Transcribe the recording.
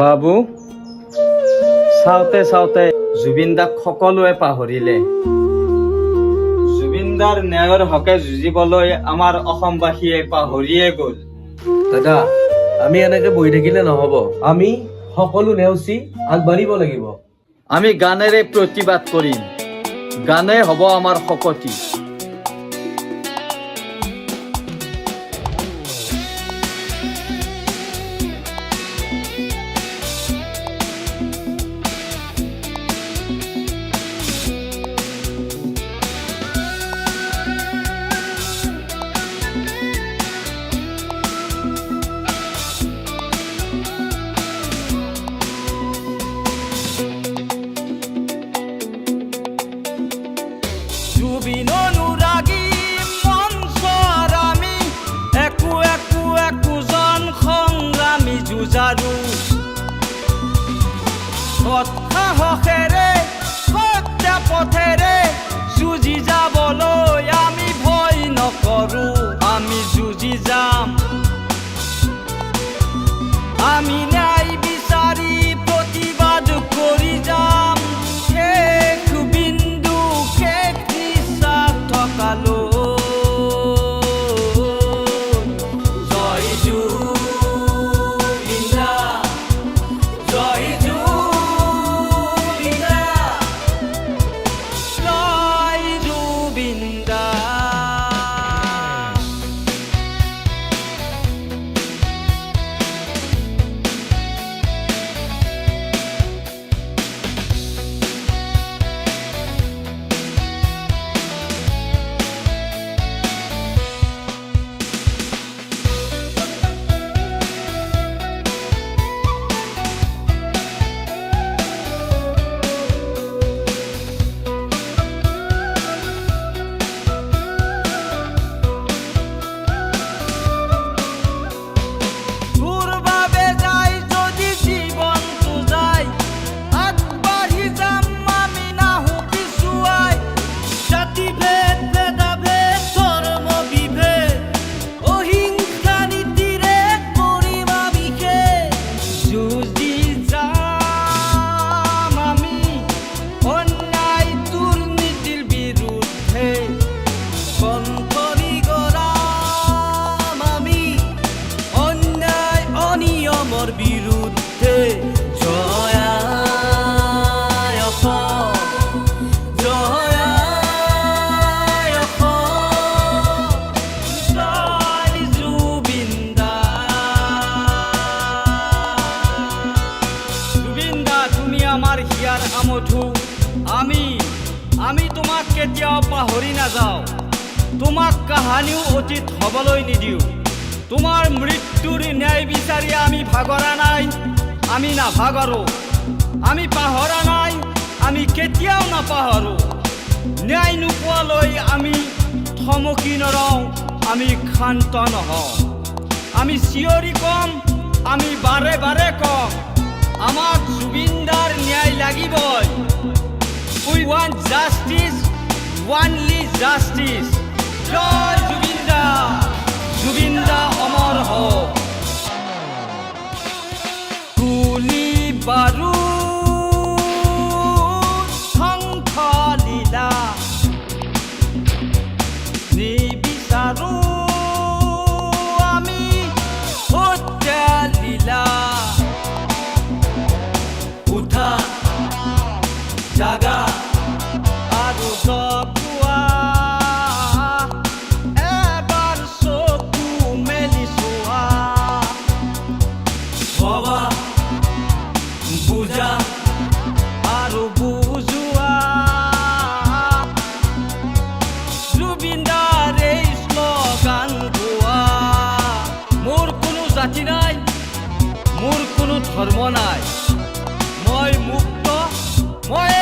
বাবু চাওঁতে চাওঁতে জুবিনদাক সকলোৱে পাহৰিলে। জুবিনদাৰ ন্যায়ৰ হকে যুঁজিবলৈ আমাৰ অসমবাসীয়ে পাহৰিয়ে গ'ল। দাদা, আমি এনেকে বহি থাকিলে নহ'ব। আমি সকলো নেওচি আগবাঢ়িব লাগিব। আমি গানেৰে প্ৰতিবাদ কৰিম। গানে হ'ব আমাৰ শক্তি। জুবিন অনুৰাগী মঞ্চৰ আমি একোজন সংগ্ৰামী যুঁজাৰু সৎসাহসেৰে সত্য পথেৰে যুঁজি যাবলৈ আমি ভয় নকৰো। আমি যুঁজি যাম, আমি ন্যায় বিচাৰি প্ৰতিবাদ কৰি যাম। শেষ বিন্দু শেষ নিশ্বাস থকালৈ। জয় জুবিন, জয় জুবিন, জয় জুবিন। বিরুদ্ধে জয় জুবিন দা। জুবিন দা, তুমি আমাৰ হিয়াৰ আমঠু। আমি তোমাক কেতিয়াও পাহৰি নাযাওঁ। তোমাক কাহানিও অতীত হ'বলৈ নিদিওঁ। তোমাৰ মৃত্যুৰ ন্যায় বিচাৰি আমি ভাগৰা নাই, আমি নাভাগৰো। আমি পাহৰা নাই, আমি কেতিয়াও নাপাহৰো। ন্যায় নোপোৱালৈ আমি থমকি নৰওঁ, আমি ক্ষান্ত নহওঁ। আমি চিঞৰি কম, আমি বাৰে বাৰে কম, আমাক জুবিনদাৰ ন্যায় লাগিবই। উই ৱান্ট জাষ্টিছ, ওনলি জাষ্টিছ। জয় জুবিন দা, জুবিন দা অমৰ হওক। গুলি বাৰুদ ধ্বংস লীলা নিবিচাৰো আমি সত্য লীলা। উঠা জাগা আৰু জপোৱা, এবাৰ চকু মেলি চোৱা। ভবা বুজা আৰু বুজোৱা। জুবিনদাৰ এই শ্লোগান গোৱা। মোৰ কোনো জাতি নাই, মোৰ কোনো ধৰ্ম নাই। মই মুক্ত, মই